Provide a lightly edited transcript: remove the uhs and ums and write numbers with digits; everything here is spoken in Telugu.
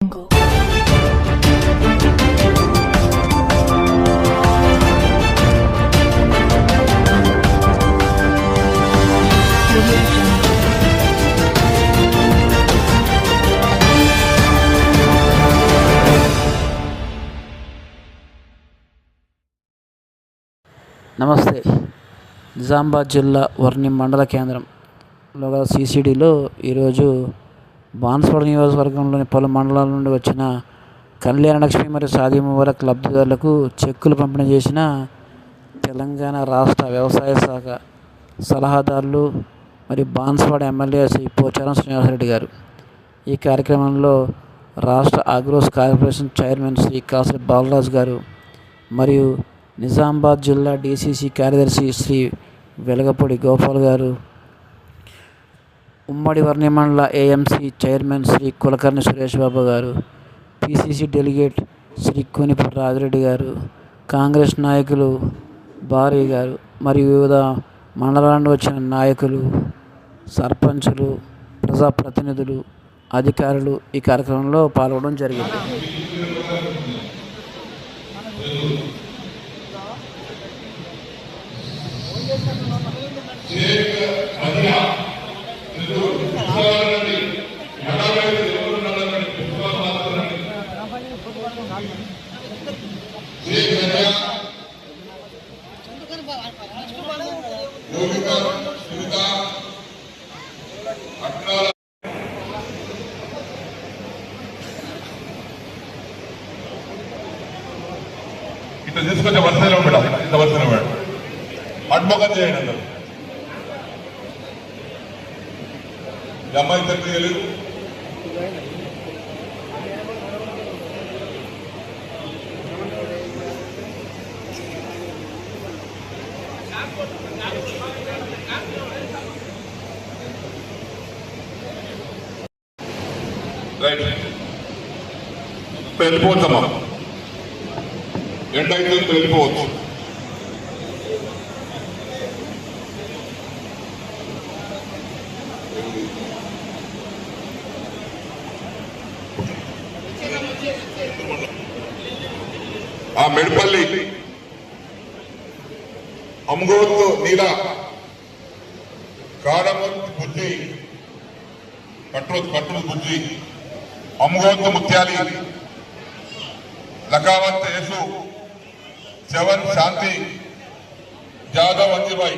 నమస్తే. నిజామాబాద్ జిల్లా వర్ణి మండల కేంద్రంలో గల సిసిడిలో ఈరోజు బాన్స్వాడ నియోజకవర్గంలోని పలు మండలాల నుండి వచ్చిన కళ్యాణలక్ష్మి మరియు సాధ్యమవరకు లబ్ధిదారులకు చెక్కులు పంపిణీ చేసిన తెలంగాణ రాష్ట్ర వ్యవసాయ శాఖ సలహాదారులు మరియు బాన్స్వాడ ఎమ్మెల్యే శ్రీ పోచారం శ్రీనివాసరెడ్డి గారు. ఈ కార్యక్రమంలో రాష్ట్ర agros corporation chairman Shri Kasari Balaraju garu మరియు నిజామాబాద్ జిల్లా డిసిసి కార్యదర్శి శ్రీ వెలగపూడి గోపాల్ గారు, ఉమ్మడి వర్ణి మండల ఏఎంసీ చైర్మన్ శ్రీ కులకర్ణి సురేష్ బాబు గారు, పిసిసి డెలిగేట్ శ్రీ కూనిపూడి రాజిరెడ్డి గారు, కాంగ్రెస్ నాయకులు భారీ గారు మరియు వివిధ మండలాల నుండి వచ్చిన నాయకులు, సర్పంచులు, ప్రజాప్రతినిధులు, అధికారులు ఈ కార్యక్రమంలో పాల్గొనడం జరిగింది. ఇట్లా తీసుకొచ్చే వర్షంలో పెట్టాలి, ఇంత వర్షంలో పెట్టాలి, అడ్మోకం చేయండి అందరూ. ఈ అమ్మాయి తండ్రి తెలియదు, రైట్ వెళ్ళిపోతామా, ఎండ అయితే వెళ్ళిపోవచ్చు. ఆ మెడిపల్లి అమ్గోతు నీల కాడమూర్తి బుద్ధి కట్టు బుద్ధి అమ్గోతు ముత్యాలి లకావత్ యేసు జవన్ శాంతి జాదవ్ అంజిబాయి